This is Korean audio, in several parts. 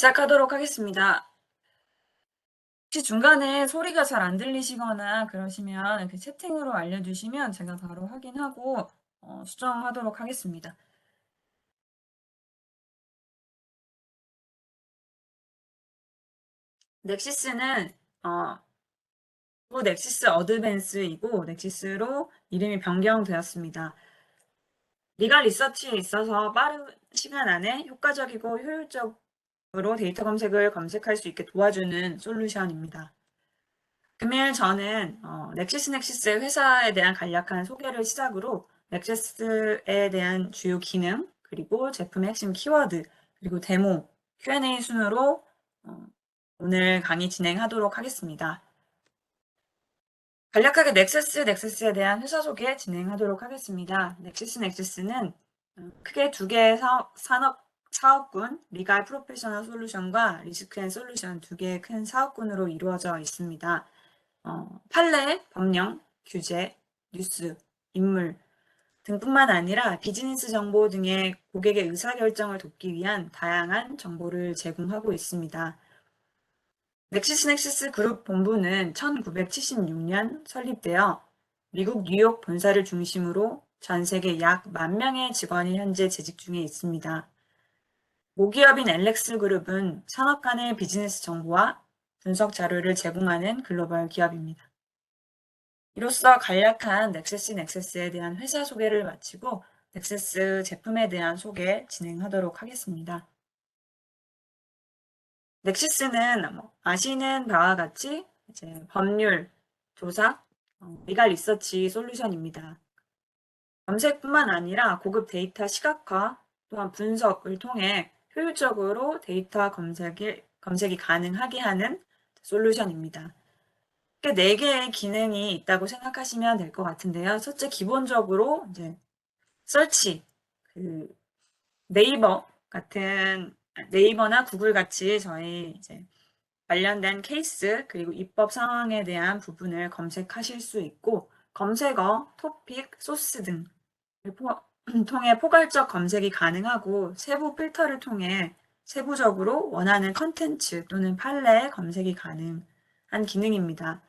시작하도록 하겠습니다. 혹시 중간에 소리가 잘 안 들리시거나 그러시면 그 채팅으로 알려주시면 제가 바로 확인하고 수정하도록 하겠습니다. 넥시스는 또 넥시스 어드밴스이고 넥시스로 이름이 변경되었습니다. 리갈 리서치에 있어서 빠른 시간 안에 효과적이고 효율적으로 데이터 검색을 검색할 수 있게 도와주는 솔루션입니다. 금일 저는 넥시스의 회사에 대한 간략한 소개를 시작으로 넥시스에 대한 주요 기능, 그리고 제품의 핵심 키워드, 그리고 데모, Q&A 순으로 오늘 강의 진행하도록 하겠습니다. 간략하게 넥시스에 대한 회사 소개 진행하도록 하겠습니다. 넥시스는 크게 두 개의 사업군, 리갈 프로페셔널 솔루션과 리스크 앤 솔루션 두 개의 큰 사업군으로 이루어져 있습니다. 판례, 법령, 규제, 뉴스, 인물 등뿐만 아니라 비즈니스 정보 등의 고객의 의사결정을 돕기 위한 다양한 정보를 제공하고 있습니다. 넥시스 그룹 본부는 1976년 설립되어 미국 뉴욕 본사를 중심으로 전 세계 약 10,000명의 직원이 현재 재직 중에 있습니다. 모기업인 엘렉스 그룹은 산업 간의 비즈니스 정보와 분석 자료를 제공하는 글로벌 기업입니다. 이로써 간략한 넥시스에 대한 회사 소개를 마치고 넥시스 제품에 대한 소개 진행하도록 하겠습니다. 넥시스는 아시는 바와 같이 이제 법률, 조사, 리갈 리서치 솔루션입니다. 검색뿐만 아니라 고급 데이터 시각화 또한 분석을 통해 효율적으로 데이터 검색이 가능하게 하는 솔루션입니다. 크게 4개의 기능이 있다고 생각하시면 될 것 같은데요. 첫째, 기본적으로 이제 설치, 네이버 같은 네이버나 구글 같이 저희 이제 관련된 케이스 그리고 입법 상황에 대한 부분을 검색하실 수 있고 검색어, 토픽, 소스 등을 통해 포괄적 검색이 가능하고 세부 필터를 통해 세부적으로 원하는 컨텐츠 또는 판례 검색이 가능한 기능입니다.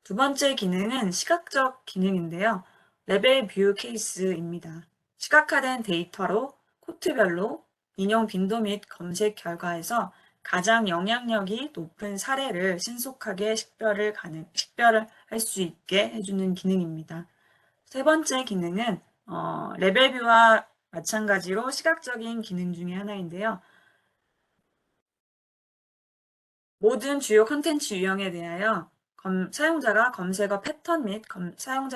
두 번째 기능은 시각적 기능인데요. 레벨 뷰 케이스입니다. 시각화된 데이터로 코트별로 인용 빈도 및 검색 결과에서 가장 영향력이 높은 사례를 신속하게 식별을 할 수 있게 해주는 기능입니다. 세 번째 기능은 레벨 뷰와 마찬가지로 시각적인 기능 중에 하나인데요. 모든 주요 컨텐츠 유형에 대하여 사용자의 검색어 패턴 및 검색어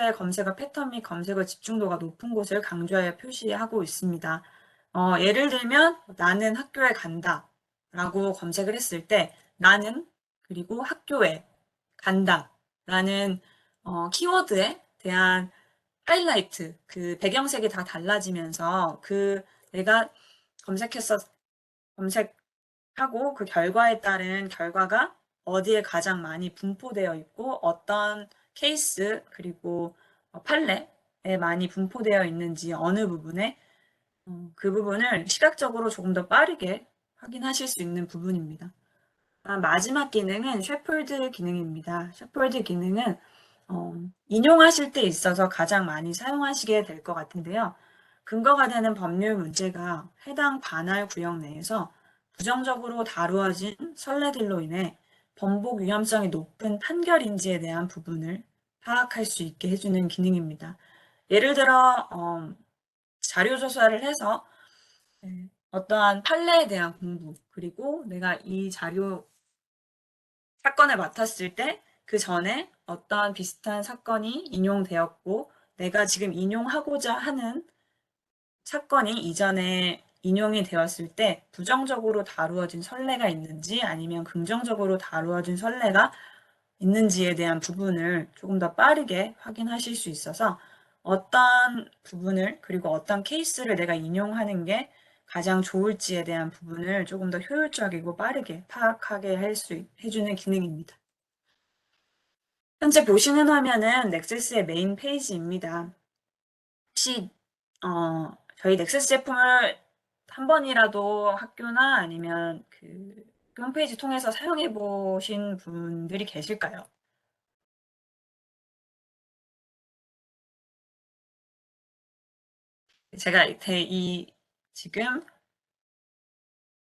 집중도가 높은 곳을 강조하여 표시하고 있습니다. 예를 들면 나는 학교에 간다 라고 검색을 했을 때 나는 그리고 학교에 간다 라는 키워드에 대한 하이라이트, 그 배경색이 다 달라지면서 내가 검색하고 그 결과에 따른 결과가 어디에 가장 많이 분포되어 있고 어떤 케이스 그리고 판례에 많이 분포되어 있는지 어느 부분에 그 부분을 시각적으로 조금 더 빠르게 확인하실 수 있는 부분입니다. 마지막 기능은 셰퍼드 기능입니다. 셰퍼드 기능은 인용하실 때 있어서 가장 많이 사용하시게 될 것 같은데요. 근거가 되는 법률 문제가 해당 반할 구역 내에서 부정적으로 다루어진 선례들로 인해 번복 위험성이 높은 판결인지에 대한 부분을 파악할 수 있게 해주는 기능입니다. 예를 들어 자료 조사를 해서 어떠한 판례에 대한 공부 그리고 내가 이 사건을 맡았을 때 그 전에 어떠한 비슷한 사건이 인용되었고 내가 지금 인용하고자 하는 사건이 이전에 인용이 되었을 때 부정적으로 다루어진 선례가 있는지 아니면 긍정적으로 다루어진 선례가 있는지에 대한 부분을 조금 더 빠르게 확인하실 수 있어서 어떤 부분을 그리고 어떤 케이스를 내가 인용하는 게 가장 좋을지에 대한 부분을 조금 더 효율적이고 빠르게 파악하게 해주는 기능입니다. 현재 보시는 화면은 넥서스의 메인 페이지입니다. 혹시 저희 넥서스 제품을 한 번이라도 학교나 아니면 그 홈페이지 통해서 사용해 보신 분들이 계실까요? 제가 지금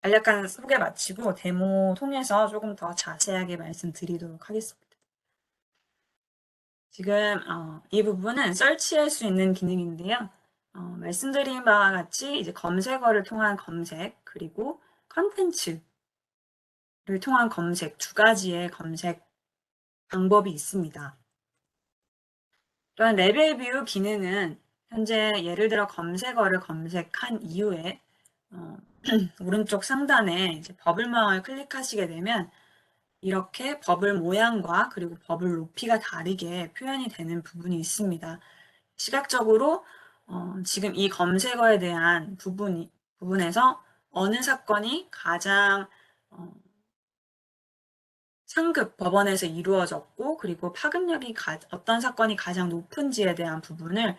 간략한 소개 마치고 데모 통해서 조금 더 자세하게 말씀드리도록 하겠습니다. 지금 이 부분은 설치할 수 있는 기능인데요. 말씀드린 바와 같이 이제 검색어를 통한 검색 그리고 컨텐츠를 통한 검색 두 가지의 검색 방법이 있습니다. 또한 레벨 뷰 기능은 현재 예를 들어 검색어를 검색한 이후에 오른쪽 상단에 이제 버블망을 클릭하시게 되면 이렇게 버블 모양과 그리고 버블 높이가 다르게 표현이 되는 부분이 있습니다. 시각적으로 지금 이 검색어에 대한 부분에서 어느 사건이 가장 상급 법원에서 이루어졌고 그리고 파급력이 어떤 사건이 가장 높은지에 대한 부분을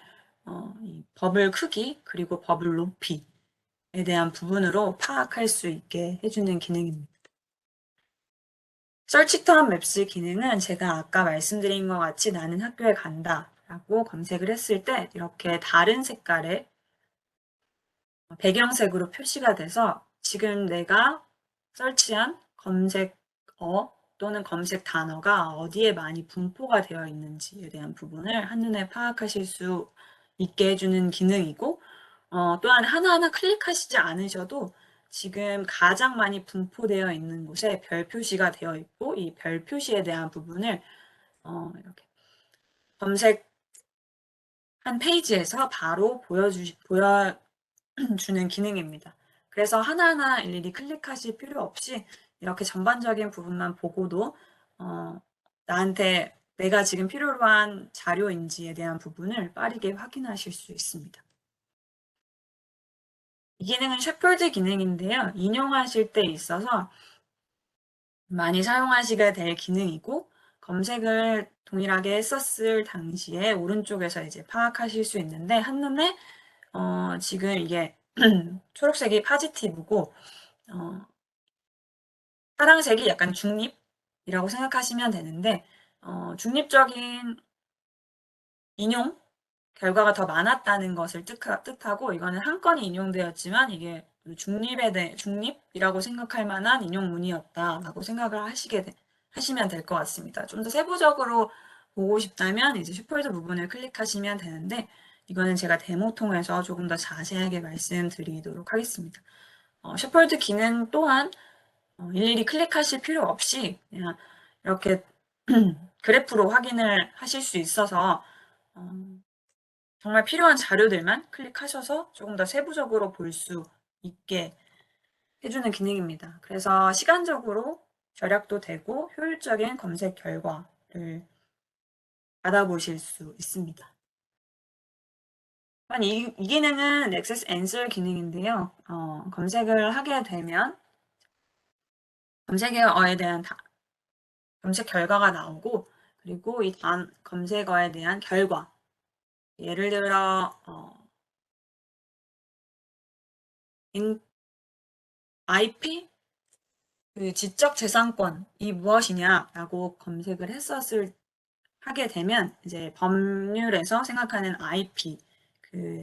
이 버블 크기 그리고 버블 높이에 대한 부분으로 파악할 수 있게 해주는 기능입니다. 설치텀 맵스 기능은 제가 아까 말씀드린 것 같이 나는 학교에 간다 라고 검색을 했을 때 이렇게 다른 색깔의 배경색으로 표시가 돼서 지금 내가 설치한 검색어 또는 검색 단어가 어디에 많이 분포가 되어 있는지에 대한 부분을 한눈에 파악하실 수 있게 해주는 기능이고 또한 하나하나 클릭하시지 않으셔도 지금 가장 많이 분포되어 있는 곳에 별 표시가 되어 있고 이 별 표시에 대한 부분을 이렇게 검색한 페이지에서 바로 보여주는 기능입니다. 그래서 하나하나 일일이 클릭하실 필요 없이 이렇게 전반적인 부분만 보고도 나한테 내가 지금 필요로 한 자료인지에 대한 부분을 빠르게 확인하실 수 있습니다. 이 기능은 셰퍼드 기능인데요. 인용하실 때 있어서 많이 사용하시게 될 기능이고 검색을 동일하게 했었을 당시에 오른쪽에서 이제 파악하실 수 있는데 한눈에 지금 이게 초록색이 파지티브고 파란색이 약간 중립이라고 생각하시면 되는데 중립적인 인용 결과가 더 많았다는 것을 뜻하고 이거는 한 건이 인용되었지만 이게 중립이라고 생각할 만한 인용문이었다라고 생각을 하시면 될 것 같습니다. 좀 더 세부적으로 보고 싶다면 이제 슈퍼드 부분을 클릭하시면 되는데 이거는 제가 데모 통해서 조금 더 자세하게 말씀드리도록 하겠습니다. 슈퍼드 기능 또한 일일이 클릭하실 필요 없이 그냥 이렇게 그래프로 확인을 하실 수 있어서 정말 필요한 자료들만 클릭하셔서 조금 더 세부적으로 볼 수 있게 해주는 기능입니다. 그래서 시간적으로 절약도 되고 효율적인 검색 결과를 받아보실 수 있습니다. 이 기능은 Access Answer 기능인데요. 검색을 하게 되면 검색어에 대한 검색 결과가 나오고 그리고 이 검색어에 대한 결과 예를 들어 IP 그 지적재산권이 무엇이냐라고 검색을 하게 되면 이제 법률에서 생각하는 IP 그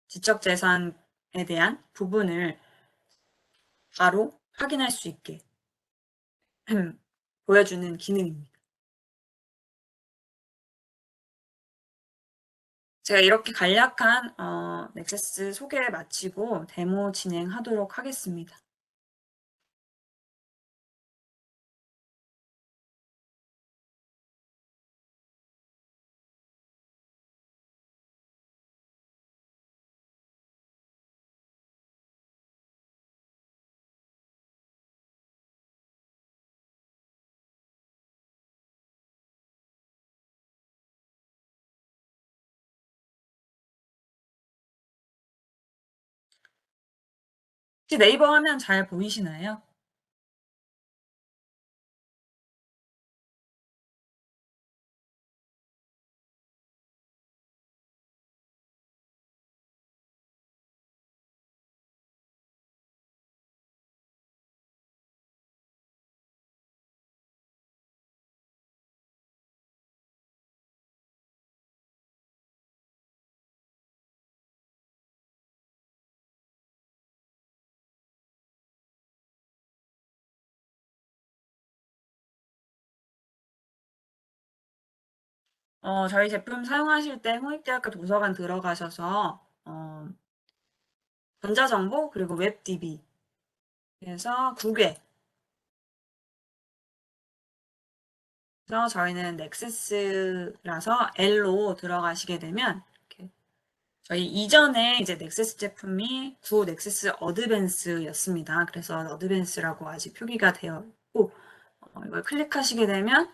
지적재산에 대한 부분을 바로 확인할 수 있게 보여주는 기능입니다. 제가 이렇게 간략한 넥서스 소개 마치고 데모 진행하도록 하겠습니다. 혹시 네이버 화면 잘 보이시나요? 저희 제품 사용하실 때 홍익대학교 도서관 들어가셔서 전자정보 그리고 웹DB 그래서 2개. 그래서 저희는 넥서스라서 L로 들어가시게 되면 이렇게 저희 이전에 이제 넥서스 제품이 구 넥서스 어드밴스였습니다. 그래서 어드밴스라고 아직 표기가 되어 있고 이걸 클릭하시게 되면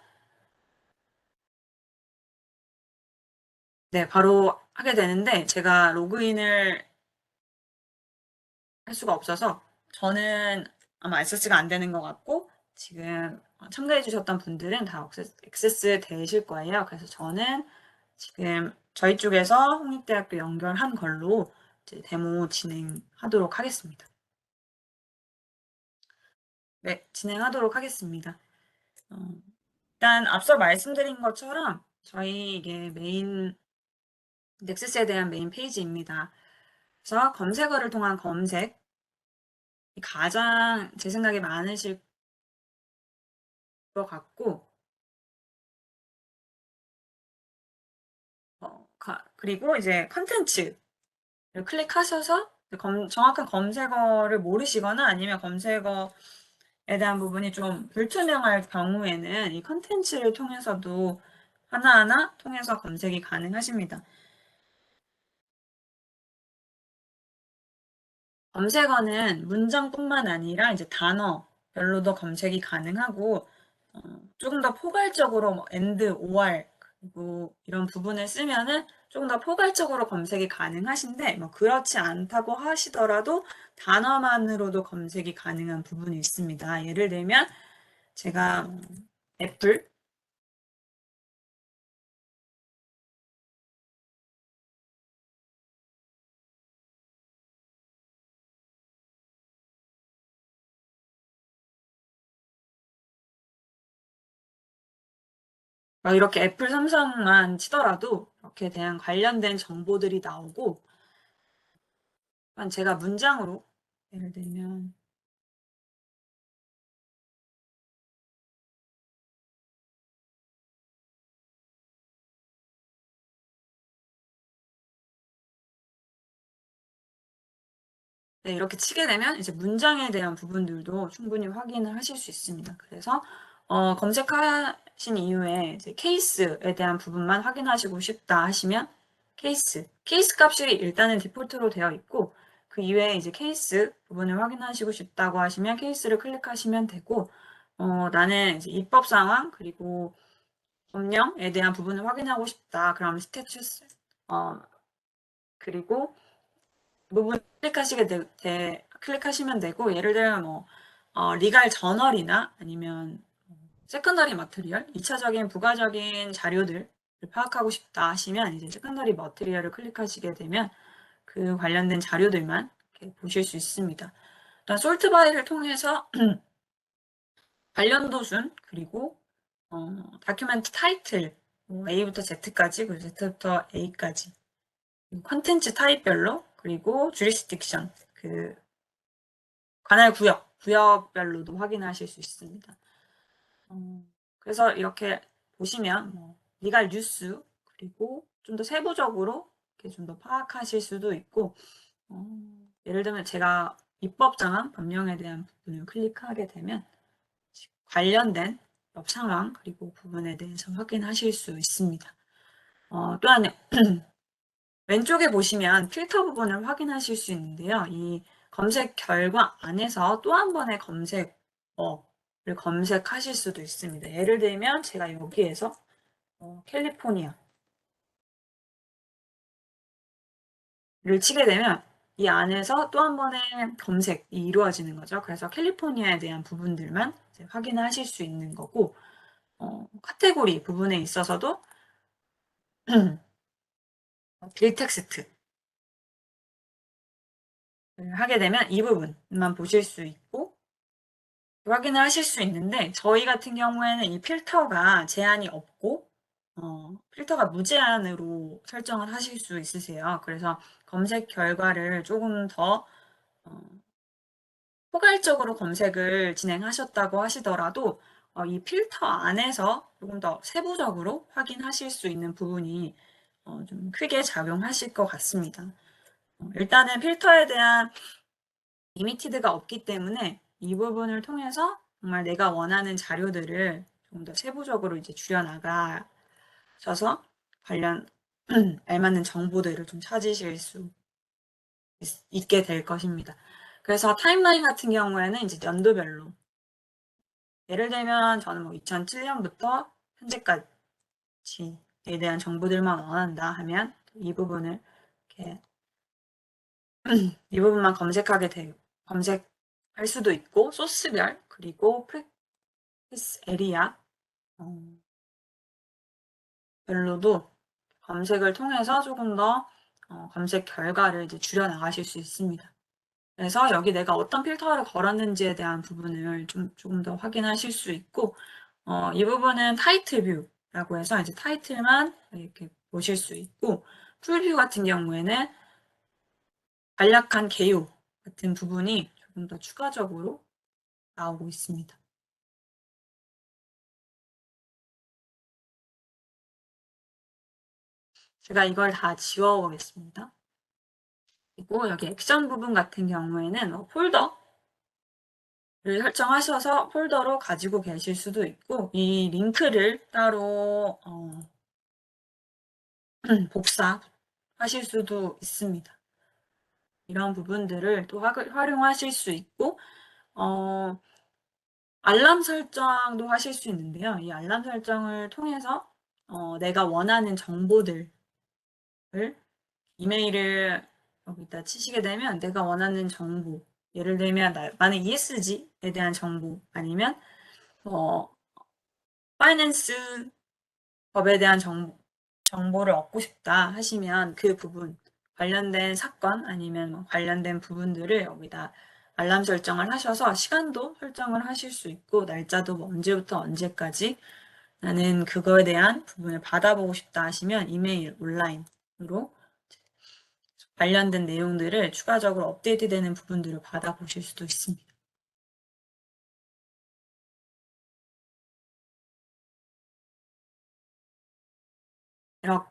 네, 바로 하게 되는데 제가 로그인을 할 수가 없어서 저는 아마 액세스가 안 되는 것 같고 지금 참가해 주셨던 분들은 다 액세스 되실 거예요. 그래서 저는 지금 저희 쪽에서 홍익대학교 연결한 걸로 이제 데모 진행하도록 하겠습니다. 네, 진행하도록 하겠습니다. 어, 일단 앞서 말씀드린 것처럼 저희 이게 메인 넥서스에 대한 메인 페이지입니다. 그래서 검색어를 통한 검색 가장 제 생각에 많으실 것 같고 그리고 이제 컨텐츠를 클릭하셔서 정확한 검색어를 모르시거나 아니면 검색어에 대한 부분이 좀 불투명할 경우에는 이 컨텐츠를 통해서도 하나하나 통해서 검색이 가능하십니다. 검색어는 문장뿐만 아니라 이제 단어별로도 검색이 가능하고 조금 더 포괄적으로 뭐 and, or 그리고 이런 부분을 쓰면은 조금 더 포괄적으로 검색이 가능하신데 뭐 그렇지 않다고 하시더라도 단어만으로도 검색이 가능한 부분이 있습니다. 예를 들면 제가 애플 이렇게 애플 삼성만 치더라도 이렇게 대한 관련된 정보들이 나오고 제가 문장으로 예를 들면 네, 이렇게 치게 되면 이제 문장에 대한 부분들도 충분히 확인을 하실 수 있습니다. 그래서 검색하신 이후에 이제 케이스에 대한 부분만 확인하시고 싶다 하시면 케이스 값이 일단은 디폴트로 되어 있고 그 이외에 이제 케이스 부분을 확인하시고 싶다고 하시면 케이스를 클릭하시면 되고 나는 이제 입법 상황 그리고 법령에 대한 부분을 확인하고 싶다. 그럼 스태투스 그리고 부분 클릭하시면 되고 예를 들면 뭐 리갈 저널이나 아니면 세컨더리 머티리얼 2차적인 부가적인 자료들을 파악하고 싶다 하시면 이제 세컨더리 머티리얼을 클릭하시게 되면 그 관련된 자료들만 이렇게 보실 수 있습니다. 일단 솔트 바이를 통해서 관련도 순 그리고 다큐멘트 타이틀 A부터 Z까지 그리고 Z부터 A까지 컨텐츠 타입별로 그리고 주리스딕션 그 관할 구역별로도 확인하실 수 있습니다. 그래서 이렇게 보시면 뭐 리갈 뉴스 그리고 좀 더 세부적으로 이렇게 좀 더 파악하실 수도 있고 예를 들면 제가 입법 장안 법령에 대한 부분을 클릭하게 되면 관련된 법 상황 그리고 부분에 대해서 확인하실 수 있습니다. 또한 왼쪽에 보시면 필터 부분을 확인하실 수 있는데요. 이 검색 결과 안에서 또 한 번의 검색어를 검색하실 수도 있습니다. 예를 들면 제가 여기에서 캘리포니아를 치게 되면 이 안에서 또 한 번의 검색이 이루어지는 거죠. 그래서 캘리포니아에 대한 부분들만 확인을 하실 수 있는 거고 카테고리 부분에 있어서도 빌텍스트 하게 되면 이 부분만 보실 수 있고 확인을 하실 수 있는데 저희 같은 경우에는 이 필터가 제한이 없고 필터가 무제한으로 설정을 하실 수 있으세요. 그래서 검색 결과를 조금 더 포괄적으로 검색을 진행하셨다고 하시더라도 이 필터 안에서 조금 더 세부적으로 확인하실 수 있는 부분이 좀 크게 작용하실 것 같습니다. 일단은 필터에 대한 리미티드가 없기 때문에 이 부분을 통해서 정말 내가 원하는 자료들을 좀 더 세부적으로 이제 줄여나가셔서 관련 알맞는 정보들을 좀 찾으실 수 있게 될 것입니다. 그래서 타임라인 같은 경우에는 이제 연도별로 예를 들면 저는 뭐 2007년부터 현재까지에 대한 정보들만 원한다 하면 이 부분을 이렇게 이 부분만 검색할 수도 있고 소스별 그리고 프랙티스 에리아 별로도 검색을 통해서 조금 더 검색 결과를 이제 줄여 나가실 수 있습니다. 그래서 여기 내가 어떤 필터를 걸었는지에 대한 부분을 조금 더 확인하실 수 있고 이 부분은 타이틀 뷰라고 해서 이제 타이틀만 이렇게 보실 수 있고 풀뷰 같은 경우에는 간략한 개요 같은 부분이 조금 더 추가적으로 나오고 있습니다. 제가 이걸 다 지워보겠습니다. 그리고 여기 액션 부분 같은 경우에는 폴더를 설정하셔서 폴더로 가지고 계실 수도 있고 이 링크를 따로 복사하실 수도 있습니다. 이런 부분들을 또 활용하실 수 있고 알람 설정도 하실 수 있는데요. 이 알람 설정을 통해서 내가 원하는 정보들을 이메일을 여기다 치시게 되면 내가 원하는 정보 예를 들면 나는 ESG에 대한 정보 아니면 파이낸스 법에 대한 정보를 얻고 싶다 하시면 그 부분 관련된 사건 아니면 관련된 부분들을 여기다 알람 설정을 하셔서 시간도 설정을 하실 수 있고 날짜도 뭐 언제부터 언제까지 나는 그거에 대한 부분을 받아보고 싶다 하시면 이메일 온라인으로 관련된 내용들을 추가적으로 업데이트되는 부분들을 받아보실 수도 있습니다. 이렇게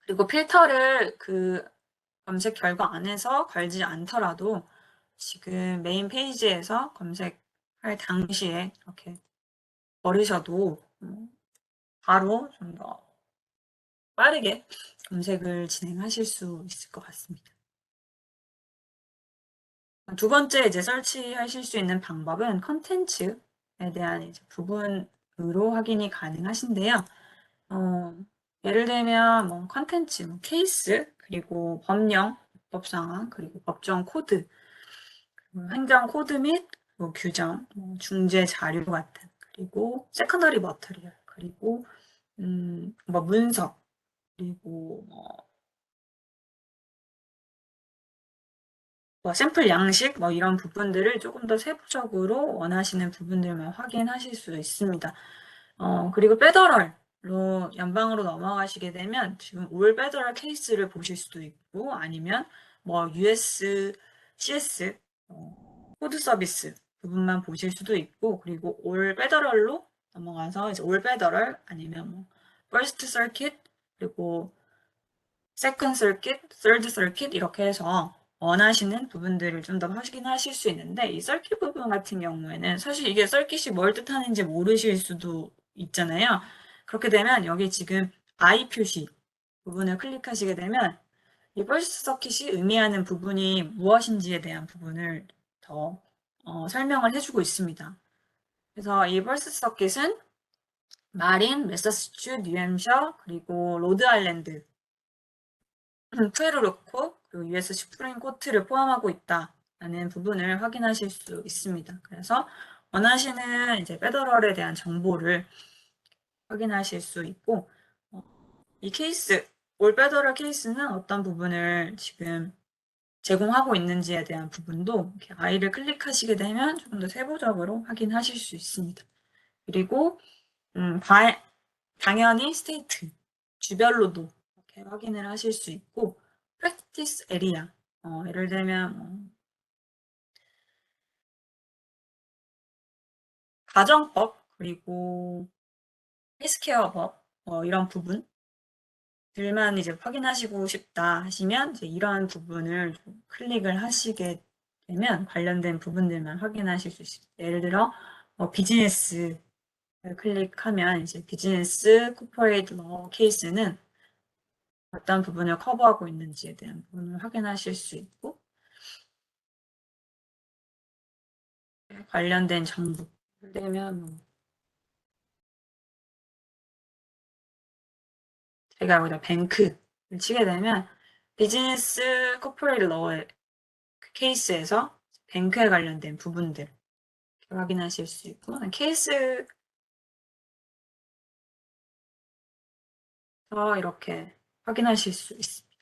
그리고 필터를 그 검색 결과 안에서 걸지 않더라도 지금 메인 페이지에서 검색할 당시에 이렇게 걸으셔도 바로 좀 더 빠르게 검색을 진행하실 수 있을 것 같습니다. 두 번째 이제 설치하실 수 있는 방법은 컨텐츠에 대한 이제 부분으로 확인이 가능하신데요. 예를 들면 뭐 컨텐츠, 뭐 케이스, 그리고 법령, 법상황, 그리고 법정 코드, 행정 코드 및 뭐 규정, 뭐 중재 자료 같은, 그리고 세컨더리 머터리얼, 그리고 뭐 문서, 그리고 뭐 샘플 양식 뭐 이런 부분들을 조금 더 세부적으로 원하시는 부분들만 확인하실 수 있습니다. 그리고 페더럴로 연방으로 넘어가시게 되면 지금 올 페더럴 케이스를 보실 수도 있고 아니면 뭐 US, CS 코드 서비스 부분만 보실 수도 있고 그리고 올 페더럴로 넘어가서 이제 올 페더럴 아니면 뭐 퍼스트 서킷 그리고 세컨드 서킷, 서드 서킷 이렇게 해서 원하시는 부분들을 좀 더 확인하실 수 있는데 이 서킷 부분 같은 경우에는 사실 이게 서킷이 뭘 뜻하는지 모르실 수도 있잖아요. 그렇게 되면 여기 지금 I 표시 부분을 클릭하시게 되면 이 퍼스트 서킷이 의미하는 부분이 무엇인지에 대한 부분을 더 설명을 해주고 있습니다. 그래서 이 퍼스트 서킷은 마린, 매사추, 뉴햄셔, 그리고 로드아일랜드 푸에르로코 그리고 US 슈프림 코트를 포함하고 있다라는 부분을 확인하실 수 있습니다. 그래서 원하시는 이제 페더럴에 대한 정보를 확인하실 수 있고 이 케이스 올 페더럴 케이스는 어떤 부분을 지금 제공하고 있는지에 대한 부분도 이렇게 I를 클릭하시게 되면 조금 더 세부적으로 확인하실 수 있습니다. 그리고 당연히 스테이트 주별로도 이렇게 확인을 하실 수 있고 practice area 예를 들면 가정법 그리고 헬스케어법 이런 부분들만 이제 확인하시고 싶다 하시면 이제 이러한 부분을 좀 클릭을 하시게 되면 관련된 부분들만 확인하실 수 있습니다. 예를 들어 비즈니스를 클릭하면 이제 비즈니스 코퍼레이트 러 케이스는 어떤 부분을 커버하고 있는지에 대한 부분을 확인하실 수 있고 관련된 정보 되면 제가 여기다 뱅크를 치게 되면 비즈니스 코퍼레이트 러의 케이스에서 뱅크에 관련된 부분들 확인하실 수 있고 케이스에서 이렇게 확인하실 수 있습니다.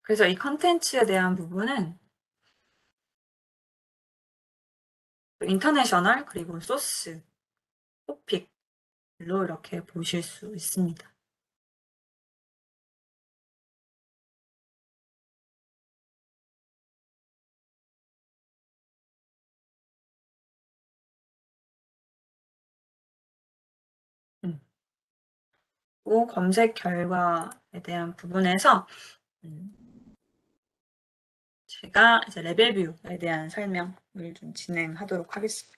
그래서 이 컨텐츠에 대한 부분은 인터내셔널 그리고 소스, 토픽로 이렇게 보실 수 있습니다. 또 검색 결과에 대한 부분에서 제가 이제 레벨뷰에 대한 설명을 좀 진행하도록 하겠습니다.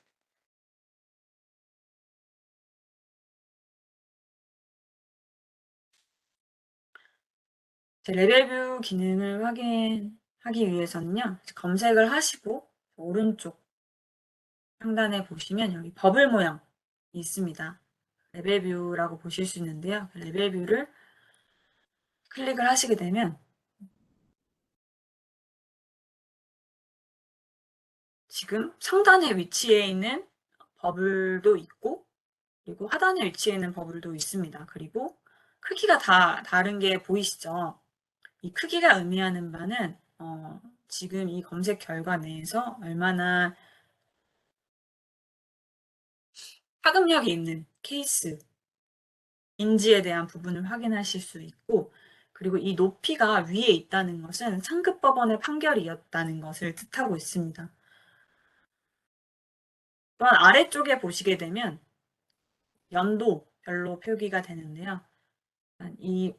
레벨뷰 기능을 확인하기 위해서는요, 검색을 하시고 오른쪽 상단에 보시면 여기 버블 모양이 있습니다. 레벨뷰라고 보실 수 있는데요. 레벨뷰를 클릭을 하시게 되면 지금 상단에 위치해 있는 버블도 있고 그리고 하단에 위치해 있는 버블도 있습니다. 그리고 크기가 다 다른 게 보이시죠? 이 크기가 의미하는 바는 지금 이 검색 결과 내에서 얼마나 파급력이 있는 케이스인지에 대한 부분을 확인하실 수 있고 그리고 이 높이가 위에 있다는 것은 상급 법원의 판결이었다는 것을 뜻하고 있습니다. 또한 아래쪽에 보시게 되면 연도별로 표기가 되는데요. 이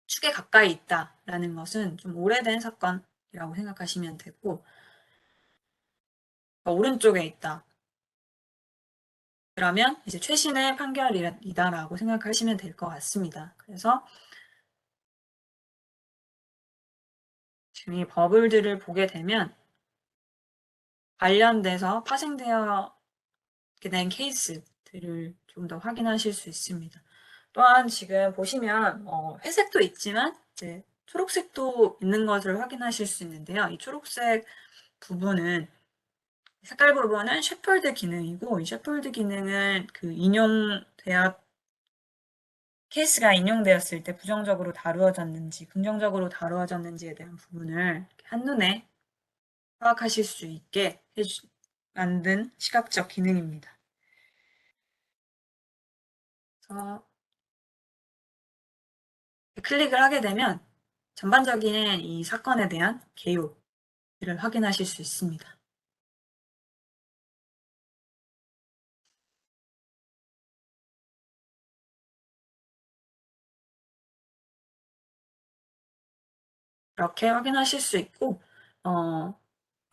축에 가까이 있다라는 것은 좀 오래된 사건이라고 생각하시면 되고 오른쪽에 있다. 그러면 이제 최신의 판결이다라고 생각하시면 될 것 같습니다. 그래서 지금 이 버블들을 보게 되면 관련돼서 파생되어 된 케이스들을 좀 더 확인하실 수 있습니다. 또한 지금 보시면 회색도 있지만 이제 초록색도 있는 것을 확인하실 수 있는데요. 이 초록색 부분은 색깔 부분은 셰퍼드 기능이고 이 셰퍼드 기능은 그 케이스가 인용되었을 때 부정적으로 다루어졌는지 긍정적으로 다루어졌는지에 대한 부분을 한눈에 파악하실 수 있게 만든 시각적 기능입니다. 그래서 클릭을 하게 되면 전반적인 이 사건에 대한 개요를 확인하실 수 있습니다. 이렇게 확인하실 수 있고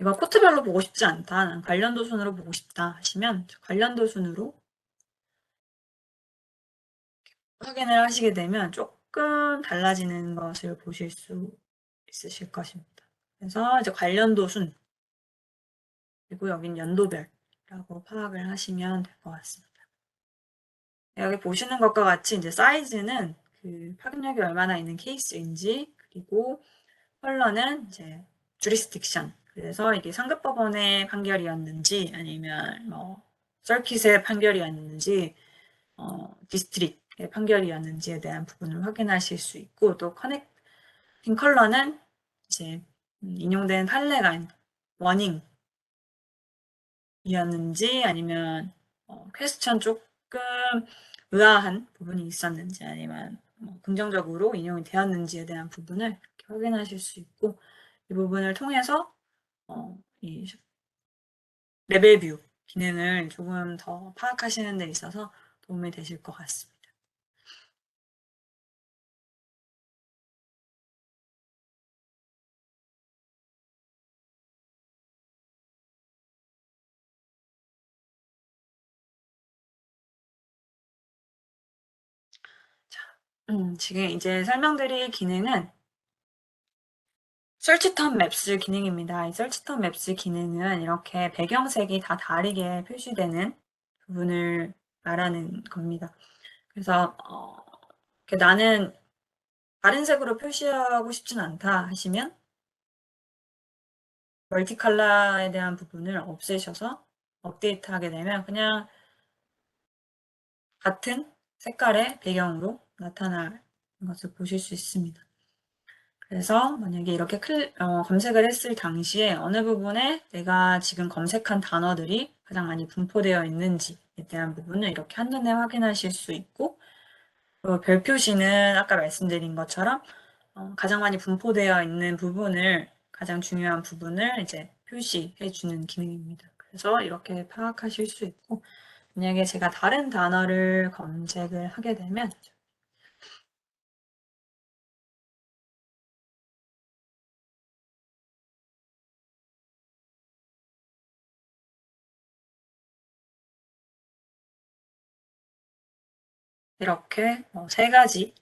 이거 코트별로 보고 싶지 않다, 난 관련도 순으로 보고 싶다 하시면 관련도 순으로 확인을 하시게 되면 조금 달라지는 것을 보실 수 있으실 것입니다. 그래서 이제 관련도 순 그리고 여긴 연도별이라고 파악을 하시면 될 것 같습니다. 여기 보시는 것과 같이 이제 사이즈는 그 파급력이 얼마나 있는 케이스인지 그리고 컬러는 이제 jurisdiction 그래서 이게 상급법원의 판결이었는지 아니면 서킷의 판결이었는지 디스트릭의 판결이었는지에 대한 부분을 확인하실 수 있고 또 커넥팅 컬러는 이제 인용된 판례가 워닝이었는지 아니면 퀘스천 조금 의아한 부분이 있었는지 아니면 긍정적으로 인용이 되었는지에 대한 부분을 이렇게 확인하실 수 있고 이 부분을 통해서 이 레벨 뷰 기능을 조금 더 파악하시는 데 있어서 도움이 되실 것 같습니다. 자, 지금 이제 설명드릴 기능은 설치텀 맵스 기능입니다. 이 설치텀 맵스 기능은 이렇게 배경색이 다 다르게 표시되는 부분을 말하는 겁니다. 그래서 나는 다른 색으로 표시하고 싶진 않다 하시면 멀티컬러에 대한 부분을 없애셔서 업데이트하게 되면 그냥 같은 색깔의 배경으로 나타날 것을 보실 수 있습니다. 그래서 만약에 이렇게 검색을 했을 당시에 어느 부분에 내가 지금 검색한 단어들이 가장 많이 분포되어 있는지에 대한 부분을 이렇게 한눈에 확인하실 수 있고, 별 표시는 아까 말씀드린 것처럼 가장 많이 분포되어 있는 부분을, 가장 중요한 부분을 이제 표시해 주는 기능입니다. 그래서 이렇게 파악하실 수 있고, 만약에 제가 다른 단어를 검색을 하게 되면 이렇게 세 가지에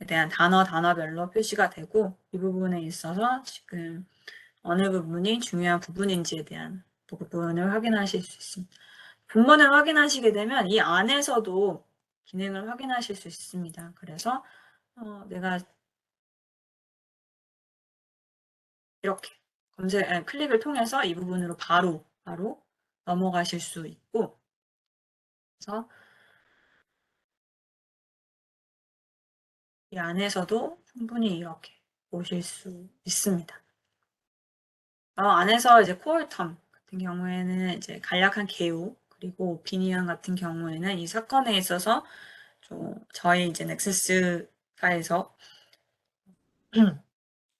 대한 단어별로 표시가 되고 이 부분에 있어서 지금 어느 부분이 중요한 부분인지에 대한 부분을 확인하실 수 있습니다. 본문을 확인하시게 되면 이 안에서도 기능을 확인하실 수 있습니다. 그래서 내가 이렇게 클릭을 통해서 이 부분으로 바로 넘어가실 수 있고, 그래서 이 안에서도 충분히 이렇게 보실 수 있습니다. 안에서 이제 코어텀 같은 경우에는 이제 간략한 개요, 그리고 오피니언 같은 경우에는 이 사건에 있어서 저희 이제 넥서스사에서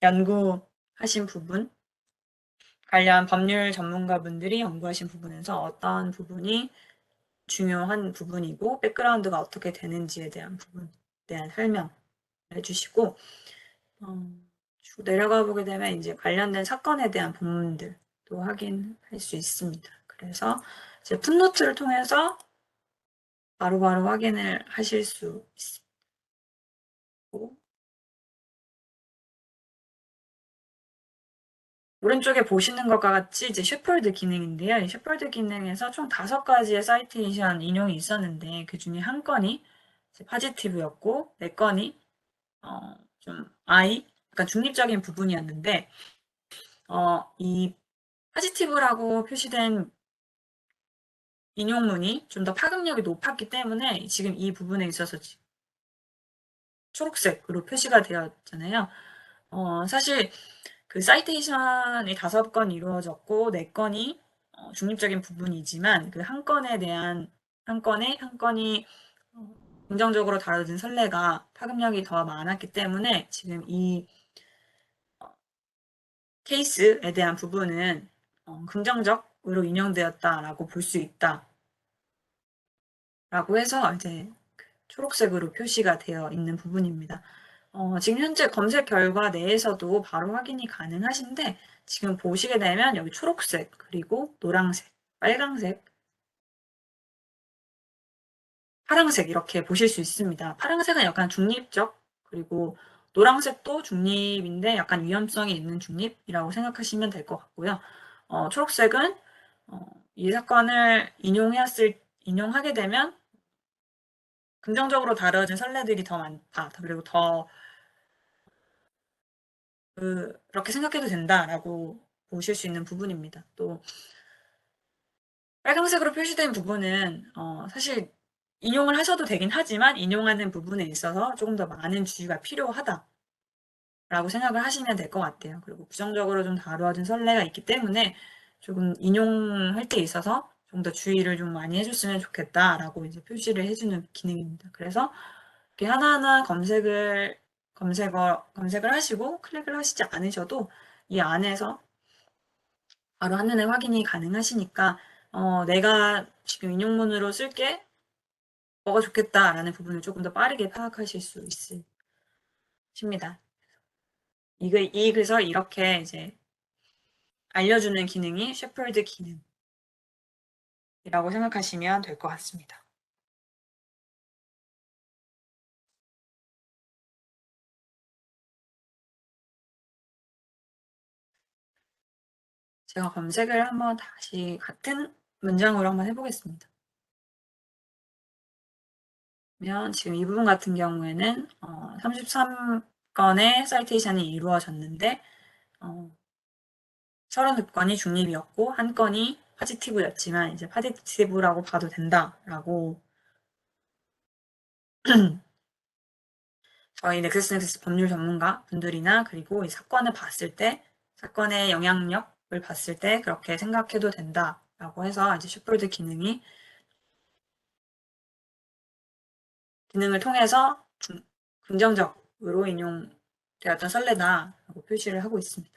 연구하신 부분, 관련 법률 전문가분들이 연구하신 부분에서 어떤 부분이 중요한 부분이고 백그라운드가 어떻게 되는지에 대한 부분에 대한 설명을 해주시고 쭉 내려가 보게 되면 이제 관련된 사건에 대한 본문들도 확인할 수 있습니다. 그래서 이제 풋노트를 통해서 바로바로 확인을 하실 수 있습니다. 오른쪽에 보시는 것과 같이 이제 셰퍼드 기능인데요. 이 셰퍼드 기능에서 총 5가지의 사이테이션 인용이 있었는데 그 중에 한 건이 파지티브였고 4건이 좀 약간 중립적인 부분이었는데 이 파지티브라고 표시된 인용문이 좀 더 파급력이 높았기 때문에 지금 이 부분에 있어서 초록색으로 표시가 되었잖아요. 사실 그 사이테이션이 5건 이루어졌고 4건이 중립적인 부분이지만 그 한 건이 긍정적으로 다뤄진 선례가 파급력이 더 많았기 때문에 지금 이 케이스에 대한 부분은 긍정적으로 인용되었다라고 볼 수 있다. 라고 해서 이제 초록색으로 표시가 되어 있는 부분입니다. 지금 현재 검색 결과 내에서도 바로 확인이 가능하신데 지금 보시게 되면 여기 초록색, 그리고 노란색, 빨강색, 파란색 이렇게 보실 수 있습니다. 파란색은 약간 중립적, 그리고 노란색도 중립인데 약간 위험성이 있는 중립이라고 생각하시면 될 것 같고요. 초록색은 이 사건을 인용하게 되면 긍정적으로 다뤄진 선례들이 더 많다. 그리고 더 그렇게 생각해도 된다라고 보실 수 있는 부분입니다. 또 빨간색으로 표시된 부분은 사실 인용을 하셔도 되긴 하지만 인용하는 부분에 있어서 조금 더 많은 주의가 필요하다라고 생각을 하시면 될 것 같아요. 그리고 부정적으로 좀 다루어진 선례가 있기 때문에 조금 인용할 때 있어서 좀 더 주의를 좀 많이 해줬으면 좋겠다라고 이제 표시를 해주는 기능입니다. 그래서 이렇게 하나하나 검색을 하시고 클릭을 하시지 않으셔도 이 안에서 바로 한눈에 확인이 가능하시니까 내가 지금 인용문으로 쓸게 뭐가 좋겠다라는 부분을 조금 더 빠르게 파악하실 수 있으십니다. 그래서 이렇게 이제 알려주는 기능이 셰퍼드 기능이라고 생각하시면 될 것 같습니다. 제가 검색을 한번 다시 같은 문장으로 한번 해보겠습니다. 그러면 지금 이 부분 같은 경우에는 33건의 사이테이션이 이루어졌는데 32건이 중립이었고 한 건이 파지티브였지만 이제 파지티브라고 봐도 된다라고 저희 넥서스 법률 전문가 분들이나 그리고 이 사건을 봤을 때 사건의 영향력을 봤을 때 그렇게 생각해도 된다라고 해서 이제 슈퍼드 기능을 통해서 긍정적으로 인용되었던 선례다라고 표시를 하고 있습니다.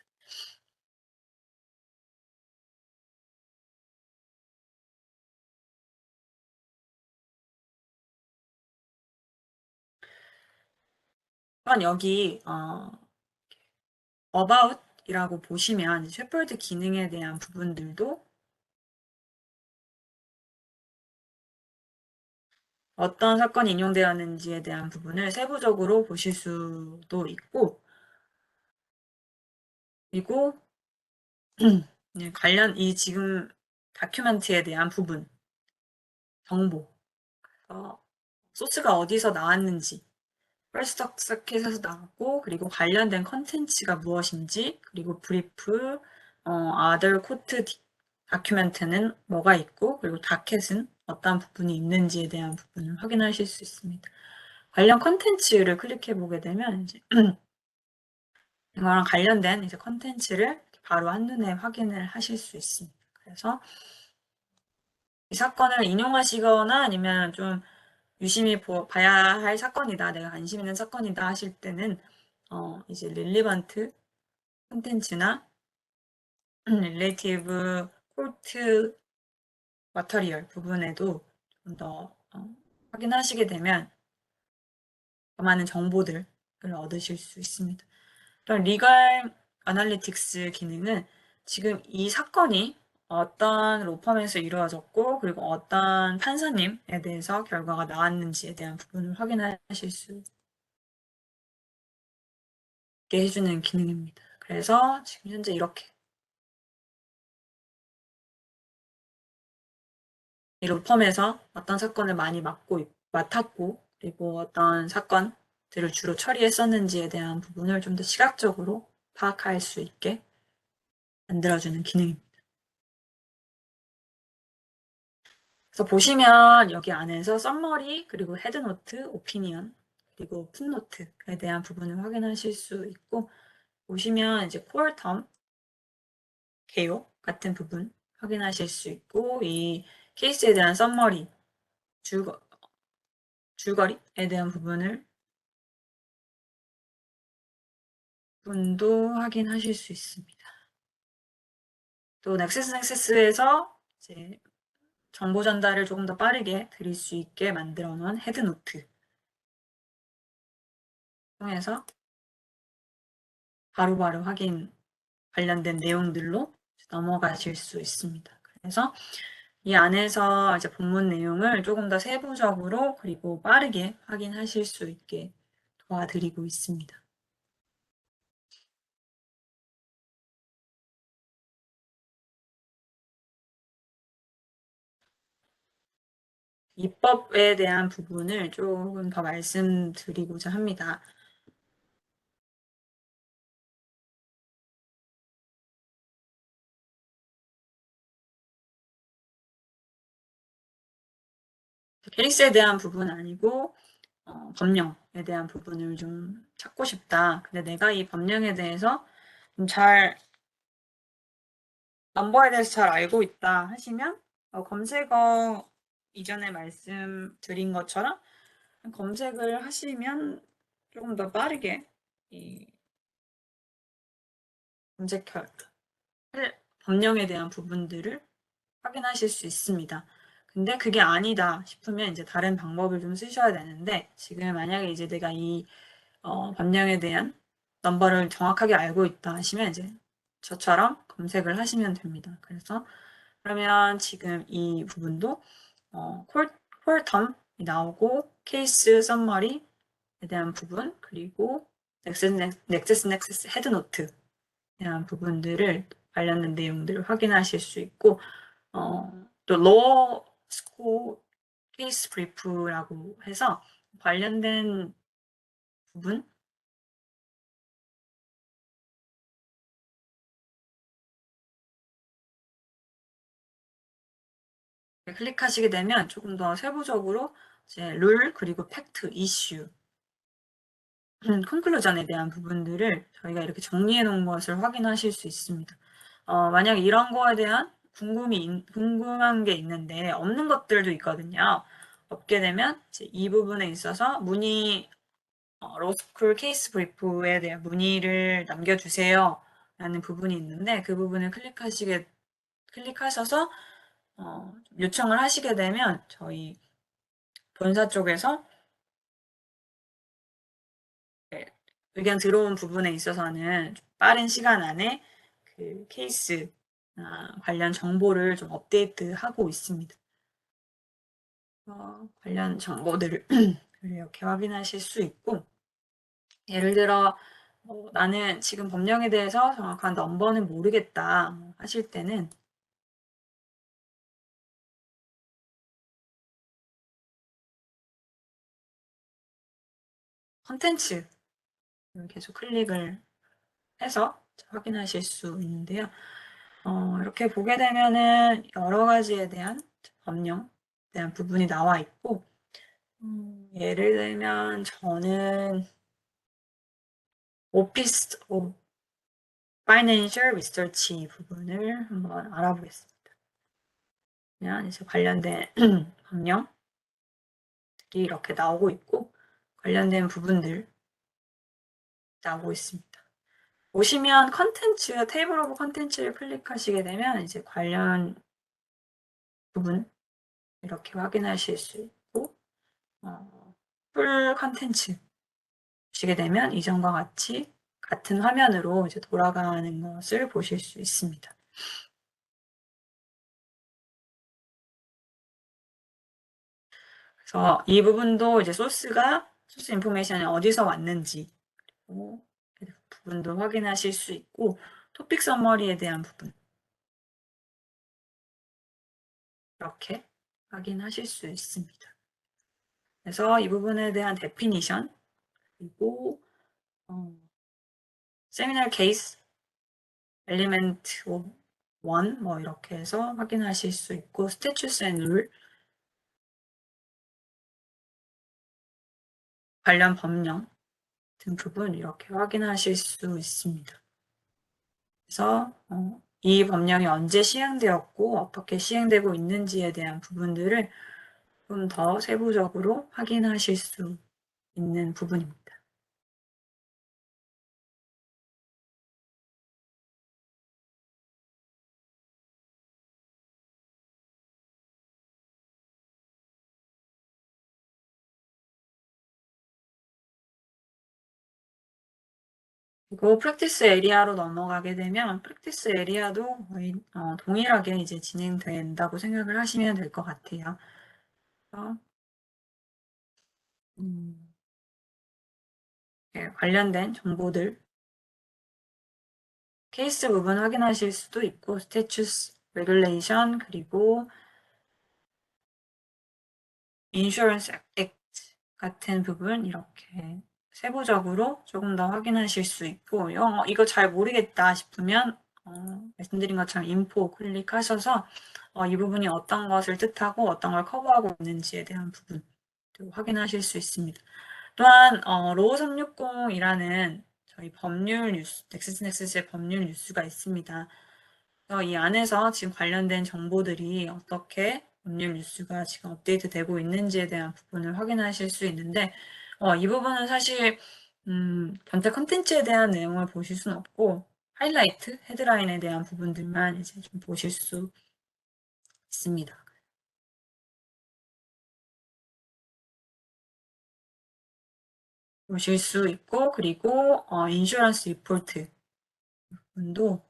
그럼 여기 about이라고 보시면 셰퍼드 기능에 대한 부분들도 어떤 사건이 인용되었는지에 대한 부분을 세부적으로 보실 수도 있고 그리고 관련 이 지금 다큐멘트에 대한 부분 정보 소스가 어디서 나왔는지 퍼스트 서킷에서 나왔고 그리고 관련된 컨텐츠가 무엇인지 그리고 브리프 other 코트 다큐멘트는 뭐가 있고 그리고 다켓은 어떤 부분이 있는지에 대한 부분을 확인하실 수 있습니다. 관련 컨텐츠를 클릭해 보게 되면 이제 이거랑 관련된 이제 컨텐츠를 바로 한눈에 확인을 하실 수 있습니다. 그래서 이 사건을 인용하시거나 아니면 좀 유심히 봐야 할 사건이다, 내가 관심 있는 사건이다 하실 때는 이제 릴리번트 콘텐츠나 릴레이티브 코트 마터리얼 부분에도 좀 더 확인하시게 되면 더 많은 정보들을 얻으실 수 있습니다. 그럼 리걸 아날리틱스 기능은 지금 이 사건이 어떤 로펌에서 이루어졌고 그리고 어떤 판사님에 대해서 결과가 나왔는지에 대한 부분을 확인하실 수 있게 해주는 기능입니다. 그래서 지금 현재 이렇게 이 로펌에서 어떤 사건을 많이 맡았고 그리고 어떤 사건들을 주로 처리했었는지에 대한 부분을 좀 더 시각적으로 파악할 수 있게 만들어주는 기능입니다. 그래서 보시면 여기 안에서 썸머리 그리고 헤드노트, 오피니언 그리고 풋노트에 대한 부분을 확인하실 수 있고 보시면 이제 코어텀, 개요 같은 부분 확인하실 수 있고 이 케이스에 대한 썸머리, 줄거리에 대한 부분도 확인하실 수 있습니다. 또 넥서스에서 이제 정보 전달을 조금 더 빠르게 드릴 수 있게 만들어 놓은 헤드노트 통해서 바로바로 관련된 내용들로 넘어가실 수 있습니다. 그래서 이 안에서 이제 본문 내용을 조금 더 세부적으로 그리고 빠르게 확인하실 수 있게 도와드리고 있습니다. 입법에 대한 부분을 조금 더 말씀드리고자 합니다. 케이스에 대한 부분 아니고 법령에 대한 부분을 좀 찾고 싶다. 근데 내가 이 법령에 대해서 좀 넘버에 대해서 잘 알고 있다 하시면 검색어 이전에 말씀드린 것처럼 검색을 하시면 조금 더 빠르게 이 검색 법령에 대한 부분들을 확인하실 수 있습니다. 근데 그게 아니다 싶으면 이제 다른 방법을 좀 쓰셔야 되는데 지금 만약에 이제 내가 이 법령에 대한 넘버를 정확하게 알고 있다 하시면 이제 저처럼 검색을 하시면 됩니다. 그래서 그러면 지금 이 부분도 콜텀이 나오고 케이스 썸머리에 대한 부분 그리고 넥서스 헤드노트에 대한 부분들을 관련된 내용들을 확인하실 수 있고 또 로어 스코 케이스 브리프라고 해서 관련된 부분 클릭하시게 되면 조금 더 세부적으로 이제 룰 그리고 팩트, 이슈, 콘클루전에 대한 부분들을 저희가 이렇게 정리해 놓은 것을 확인하실 수 있습니다. 만약 이런 거에 대한 궁금한 게 있는데 없는 것들도 있거든요. 없게 되면 이제 이 부분에 있어서 로스쿨 케이스 브리프에 대한 문의를 남겨주세요. 라는 부분이 있는데 그 부분을 클릭하셔서 요청을 하시게 되면 저희 본사 쪽에서 네, 의견 들어온 부분에 있어서는 빠른 시간 안에 그 케이스 관련 정보를 좀 업데이트하고 있습니다. 관련 정보들을 이렇게 확인하실 수 있고 예를 들어 나는 지금 법령에 대해서 정확한 넘버는 모르겠다 하실 때는 컨텐츠를 계속 클릭을 해서 확인하실 수 있는데요. 이렇게 보게 되면은 여러 가지에 대한 법령에 대한 부분이 나와 있고 예를 들면 저는 오피스 오브 파이낸셜 리서치 부분을 한번 알아보겠습니다. 그냥 이제 관련된 법령들이 이렇게 나오고 있고 관련된 부분들 나오고 있습니다. 보시면 컨텐츠, 테이블 오브 컨텐츠를 클릭하시게 되면 이제 관련 부분 이렇게 확인하실 수 있고 풀 컨텐츠 보시게 되면 이전과 같은 화면으로 이제 돌아가는 것을 보실 수 있습니다. 그래서 이 부분도 이제 소스 인포메이션이 어디서 왔는지 부분도 확인하실 수 있고 토픽 서머리에 대한 부분 이렇게 확인하실 수 있습니다. 그래서 이 부분에 대한 데피니션 그리고 세미널 케이스 엘리멘트 1 뭐 이렇게 해서 확인하실 수 있고 스태츄스 앤 룰 관련 법령 등 부분 이렇게 확인하실 수 있습니다. 그래서 이 법령이 언제 시행되었고 어떻게 시행되고 있는지에 대한 부분들을 좀 더 세부적으로 확인하실 수 있는 부분입니다. 그리고 프랙티스 에리아로 넘어가게 되면 프랙티스 에리아도 거의 동일하게 이제 진행된다고 생각을 하시면 될 것 같아요. 네, 관련된 정보들 케이스 부분 확인하실 수도 있고 스태츄스, 레귤레이션 그리고 인슈런스 액트 같은 부분 이렇게 세부적으로 조금 더 확인하실 수 있고 이거 잘 모르겠다 싶으면 말씀드린 것처럼 인포 클릭하셔서 이 부분이 어떤 것을 뜻하고 어떤 걸 커버하고 있는지에 대한 부분 확인하실 수 있습니다. 또한 로우 360이라는 저희 법률 뉴스, 넥스스의 법률 뉴스가 있습니다. 이 안에서 지금 관련된 정보들이 어떻게 법률 뉴스가 지금 업데이트되고 있는지에 대한 부분을 확인하실 수 있는데 이 부분은 사실 전체 컨텐츠에 대한 내용을 보실 수는 없고 하이라이트, 헤드라인에 대한 부분들만 이제 좀 보실 수 있습니다. 보실 수 있고, 그리고 인슈런스 리포트 부분도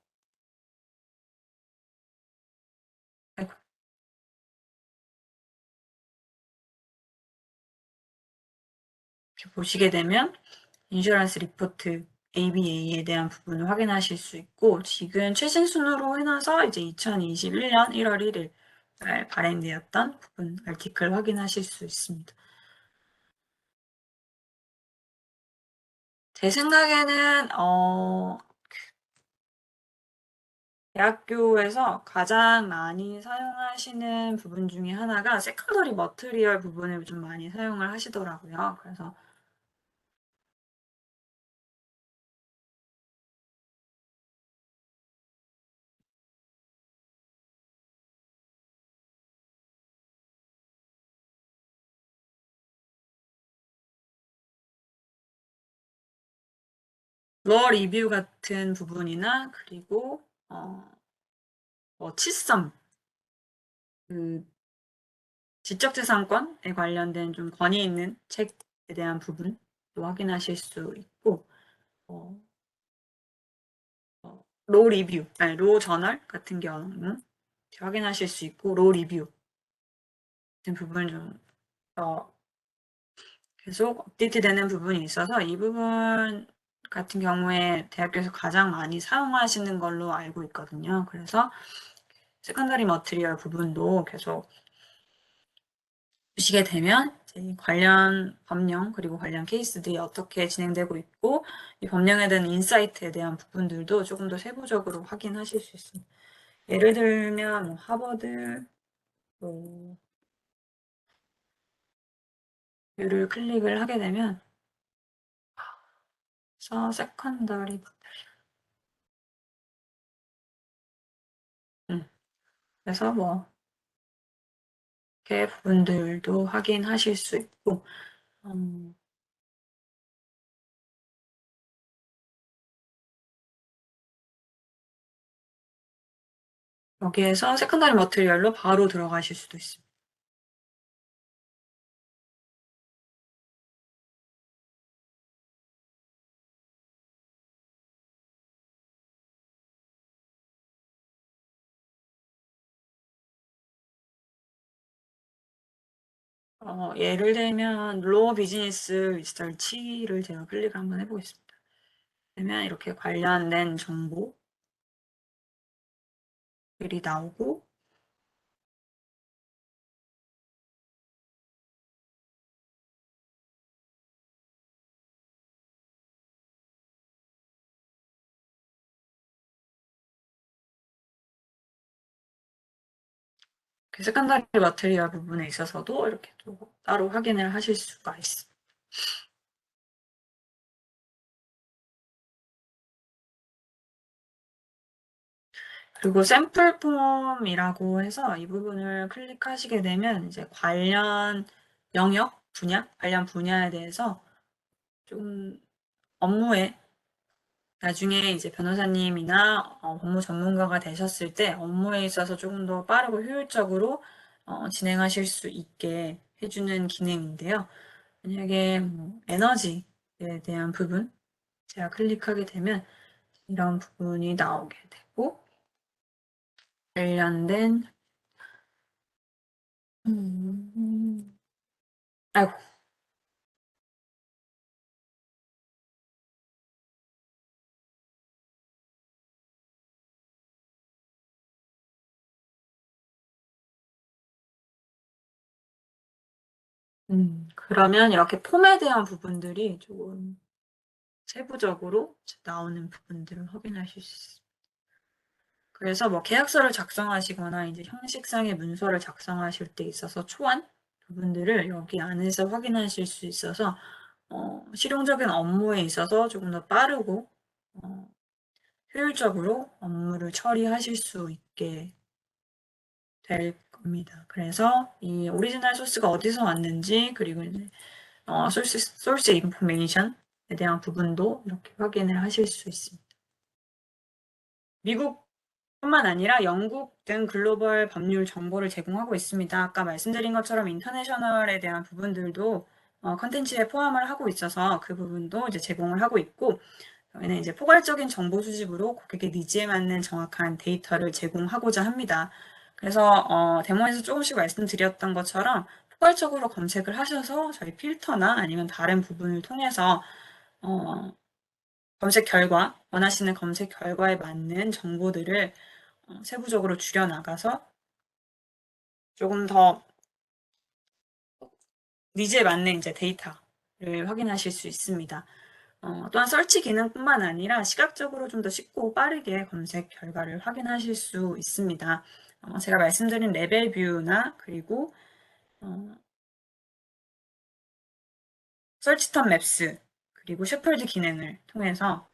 이렇게 보시게 되면 인슈런스 리포트 ABA에 대한 부분을 확인하실 수 있고, 지금 최신 순으로 해놔서 이제 2021년 1월 1일 발행되었던 부분 아티클 확인하실 수 있습니다. 제 생각에는 대학교에서 가장 많이 사용하시는 부분 중에 하나가 세컨더리 머티리얼 부분을 좀 많이 사용을 하시더라고요. 그래서 러 리뷰 같은 부분이나 그리고 치썸 그 지적재산권에 관련된 좀 권위 있는 책에 대한 부분도 확인하실 수 있고 어, 로 리뷰, 아니, 로 저널 같은 경우 확인하실 수 있고 로 리뷰 같은 부분을 좀 계속 업데이트되는 부분이 있어서 이 부분 같은 경우에 대학교에서 가장 많이 사용하시는 걸로 알고 있거든요. 그래서 세컨더리 머티리얼 부분도 계속 보시게 되면 관련 법령 그리고 관련 케이스들이 어떻게 진행되고 있고 이 법령에 대한 인사이트에 대한 부분들도 조금 더 세부적으로 확인하실 수 있습니다. 예를 들면 뭐 하버드 를 클릭을 하게 되면 세컨더리 그래서 뭐 이렇게 부분들도 확인하실 수 있고 여기에서 세컨더리 머티리얼로 바로 들어가실 수도 있습니다. 예를 들면 로어 비즈니스 리서치를 제가 클릭을 한번 해보겠습니다. 그러면 이렇게 관련된 정보들이 나오고 그 세컨더리 머티리얼 부분에 있어서도 이렇게 또 따로 확인을 하실 수가 있습니다. 그리고 샘플 폼이라고 해서 이 부분을 클릭하시게 되면 이제 관련 영역, 관련 분야에 대해서 좀 업무에 나중에 이제 변호사님이나 법무 전문가가 되셨을 때 업무에 있어서 조금 더 빠르고 효율적으로 진행하실 수 있게 해주는 기능인데요. 만약에 뭐 에너지에 대한 부분 제가 클릭하게 되면 이런 부분이 나오게 되고 관련된 아이고 그러면 이렇게 폼에 대한 부분들이 조금 세부적으로 나오는 부분들을 확인하실 수 있습니다. 그래서 뭐 계약서를 작성하시거나 이제 형식상의 문서를 작성하실 때 있어서 초안 부분들을 여기 안에서 확인하실 수 있어서 실용적인 업무에 있어서 조금 더 빠르고 효율적으로 업무를 처리하실 수 있게 될 겁니다. 그래서 이 오리지널 소스가 어디서 왔는지 그리고 이제 소스 인포메이션에 대한 부분도 이렇게 확인을 하실 수 있습니다. 미국뿐만 아니라 영국 등 글로벌 법률 정보를 제공하고 있습니다. 아까 말씀드린 것처럼 인터내셔널에 대한 부분들도 컨텐츠에 포함을 하고 있어서 그 부분도 이제 제공을 하고 있고, 저희는 이제 포괄적인 정보 수집으로 고객의 니즈에 맞는 정확한 데이터를 제공하고자 합니다. 그래서 데모에서 조금씩 말씀드렸던 것처럼 포괄적으로 검색을 하셔서 저희 필터나 아니면 다른 부분을 통해서 검색 결과, 원하시는 검색 결과에 맞는 정보들을 세부적으로 줄여 나가서 조금 더 니즈에 맞는 이제 데이터를 확인하실 수 있습니다. 또한 설치 기능뿐만 아니라 시각적으로 좀 더 쉽고 빠르게 검색 결과를 확인하실 수 있습니다. 제가 말씀드린 레벨 뷰나 그리고 설치턴 맵스 그리고 셰퍼드 기능을 통해서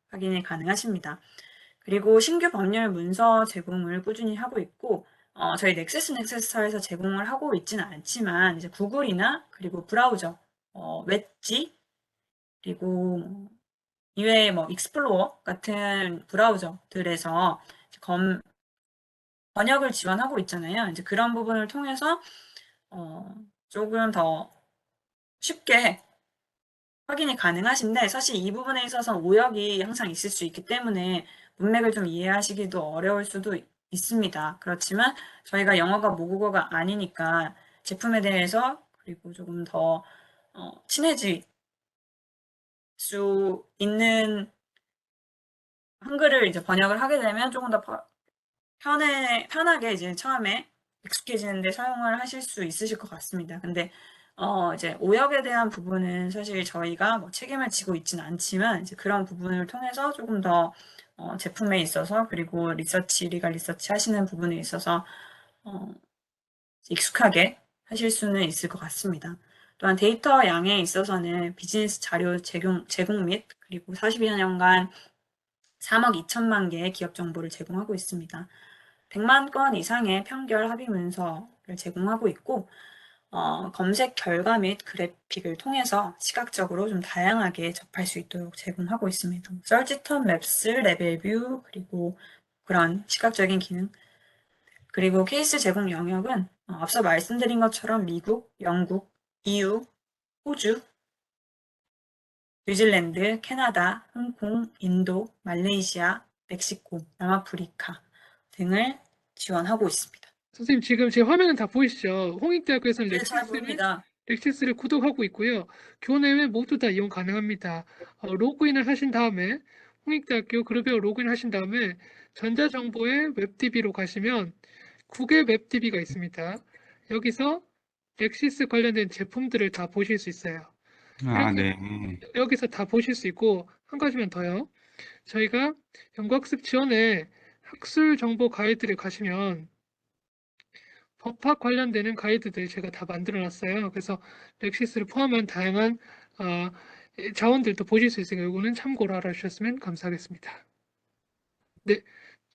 확인이 가능하십니다. 그리고 신규 법률 문서 제공을 꾸준히 하고 있고 저희 넥서스에서 제공을 하고 있지는 않지만 이제 구글이나 그리고 브라우저, 웨지 그리고 이외에 뭐 익스플로어 같은 브라우저들에서 번역을 지원하고 있잖아요. 이제 그런 부분을 통해서 조금 더 쉽게 확인이 가능하신데 사실 이 부분에 있어서 오역이 항상 있을 수 있기 때문에 문맥을 좀 이해하시기도 어려울 수도 있습니다. 그렇지만 저희가 영어가 모국어가 아니니까 제품에 대해서 그리고 조금 더 친해질 수 있는 한글을 이제 번역을 하게 되면 조금 더 편하게 이제 처음에 익숙해지는데 사용을 하실 수 있으실 것 같습니다. 근데 이제 오역에 대한 부분은 사실 저희가 뭐 책임을 지고 있지는 않지만 이제 그런 부분을 통해서 조금 더 제품에 있어서 그리고 리가 리서치 하시는 부분에 있어서 익숙하게 하실 수는 있을 것 같습니다. 또한 데이터 양에 있어서는 비즈니스 자료 제공 및 그리고 42년간 3억 2천만 개의 기업 정보를 제공하고 있습니다. 100만 건 이상의 편결 합의 문서를 제공하고 있고 검색 결과 및 그래픽을 통해서 시각적으로 좀 다양하게 접할 수 있도록 제공하고 있습니다. 서치턴 맵스, 레벨 뷰, 그리고 그런 시각적인 기능, 그리고 케이스 제공 영역은 앞서 말씀드린 것처럼 미국, 영국, EU, 호주, 뉴질랜드, 캐나다, 홍콩, 인도, 말레이시아, 멕시코, 남아프리카 등을 지원하고 있습니다. 선생님 지금 제 화면은 다 보이시죠? 홍익대학교에서는 네, 잘 보입니다. 렉시스를 구독하고 있고요. 교내 외 모두 다 이용 가능합니다. 로그인을 하신 다음에 홍익대학교 그룹에 로그인 하신 다음에 전자정보의 웹DB로 가시면 국외 웹DB가 있습니다. 여기서 렉시스 관련된 제품들을 다 보실 수 있어요. 아, 이렇게 네. 여기서 다 보실 수 있고 한 가지만 더요. 저희가 연구학습 지원에 학술 정보 가이드를 가시면 법학 관련되는 가이드들 제가 다 만들어 놨어요. 그래서 렉시스를 포함한 다양한 자원들도 보실 수 있으니까 이거는 참고로 알아주셨으면 감사하겠습니다. 네,